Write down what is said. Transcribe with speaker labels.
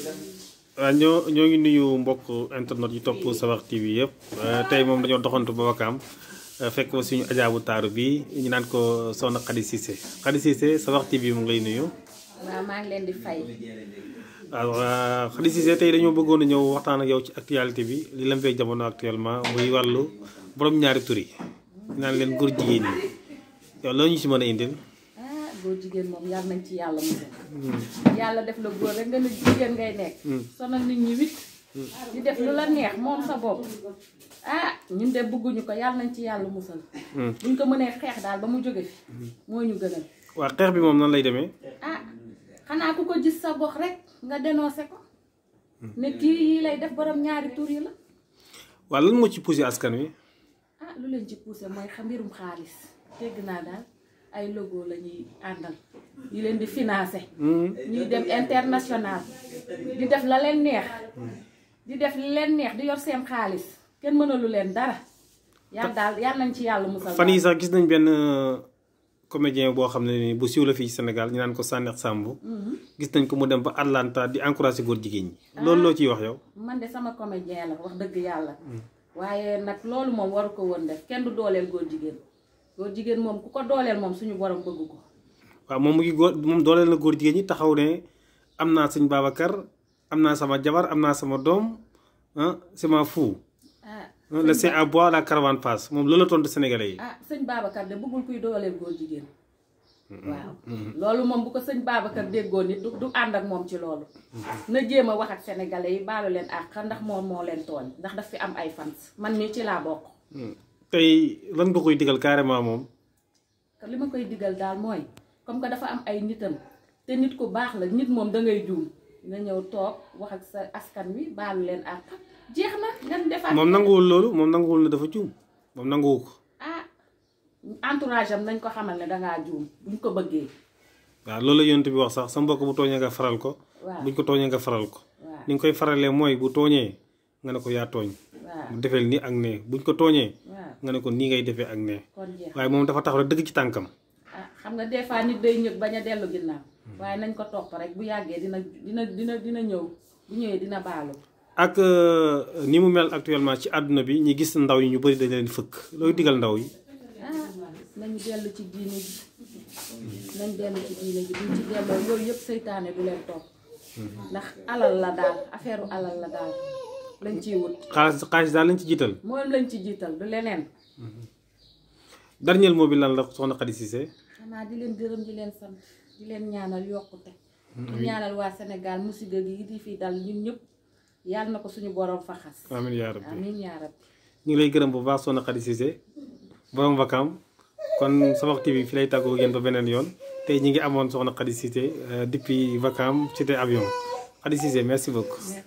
Speaker 1: ñoo ngi nuyu mbokk internet yi topp Saveurs TV yëpp tey moom dañoo doxantu ba Wakaam fekk suñu ajaabu taaru bi ñu naan ko Soxna Khady Cissé Khady Cissé Saveurs TV mu ngi lay nuyu.
Speaker 2: waaw maa ngi leen di fay.
Speaker 1: waaw Khady Cissé tey dañoo bëggoon a ñëw waxtaan ak yow ci actualité bi li lam fee jamono actuellement muy wàllu borom ñaari tur yi naan leen góor jigéen ñi yow loolu ñu si mën a indil.
Speaker 2: góor jigéen moom yàlla nañ ci yàlla musal. yàlla def la góor rek nga ne jigéen ngay nekk. sonal nit ñi wit di def lu la neex moom sa bopp ñun de bëgguñu ko yàlla nañ ci yàlla musal. buñ ko mënee xeex daal ba mu jóge fi moo ñu gënal.
Speaker 1: waaw xeex bi moom nan lay demee.
Speaker 2: xanaa ku ko gis sa bopp rek nga dénoncé ko. ne kii yi lay def borom ñaari tur yi la.
Speaker 1: waaw lan moo ci poussé askan wi.
Speaker 2: lu leen ci poussé mooy mbirum xaalis dégg naa daal. ay logo la ñuy àndal yi leen di financé ñuy dem international di def la leen neex di def li leen neex di yor seen xaalis kenn mënalu leen dara yàlla daal yàlla nañ ci yàlla musal.
Speaker 1: fan yi sax gis nañ benn comédien boo xam ne ni bu siiw la fii Sénégal ñu naan ko Sanekh Samb gis nañ ko mu dem ba Atlanta di encouragé góor jigéen ñi loolu loo ciy wax yow.
Speaker 2: man de sama comédien la wax dëgg yàlla waaye nag loolu moom waru ko woon def kenn du dooleel góor jigéen. góor jigéen moom ku ko dooleel moom suñu borom bëgg ko. waaw
Speaker 1: moom mu ngi moom dooleel na góor jigéen ñi taxaw ne am naa sëñ Babacar am naa sama jabar am naa sama doom c'est ma fou. le c'est à bois la caravane passe moom loolu la tontu Sénégalais yi.
Speaker 2: sëñ Babacar de bëggul kuy dooleel góor jigéen. waaw loolu moom bu ko sëñ Babacar déggoon nit du ànd ak moom ci loolu. na jéem a wax ak Sénégalais yi baalu leen àq ndax moom moo leen tooñ ndax daf fi am ay fans man mii ci laa bokk.
Speaker 1: tey lan nga koy digal carrément moom.
Speaker 2: li ma koy digal daal mooy comme que dafa am ay nitam te nit ku baax la nit moom da ngay juum nga ñëw toog wax ak sa askan wi baalu leen ak jeex na nga defaat.
Speaker 1: moom nanguwul loolu moom nanguwul ne dafa juum moom nanguwu ko.
Speaker 2: entourage am nañ ko xamal ne dangaa juum buñ ko bëggee.
Speaker 1: waaw loolu la yonent bi wax sax sa mbokk bu tooñee nga faral ko. buñ ko tooñee nga faral ko. ni nga koy faralee mooy bu tooñee nga ne ko yaa tooñ. mu defeel nii ak nee buñ ko tooñee. nga ne ko nii ngay defee ak nee. waaye moom dafa tax rek dëgg ci tànkam.
Speaker 2: xam nga des fois nit day ñëg bañ a dellu ginnaaw. waaye nañ ko topp rek bu yàggee dina ñëw bu ñëwee dina baalu. ak
Speaker 1: ni mu mel actuellement ci àdduna bi ñi gis ndaw yi ñu bëri dañ leen fëkk looy digal ndaw yi.
Speaker 2: nañu dellu ci diine ji nañ dellu ci diine ji buñ ci delloo yooyu yëpp seytaane du leen topp. ndax alal la daal affaire alal la daal. lañ ciy wut
Speaker 1: xaalis daal lañ ci jiital.
Speaker 2: moom lañ ci jiital du leneen.
Speaker 1: dernier mot bi lan la Soxna Khady Cissé.
Speaker 2: xanaa di leen gërëm di leen sant di leen ñaanal yokkute. di ñaanal waa Sénégal musiba gi di fii dal ñun ñëpp yàlla na ko suñu borom faxas.
Speaker 1: amiin yaa rabbi
Speaker 2: amiin yaa rabbi.
Speaker 1: ñu ngi lay gërëm bu baax Soxna Khady Cissé borom Wakaam kon Saveurs TV fi lay tàggoo ngeen ba beneen yoon tey ñi ngi amoon Soxna Khady Cissé depuis Wakaam cité avion Khady Cissé merci beaucoup.
Speaker 2: Merci.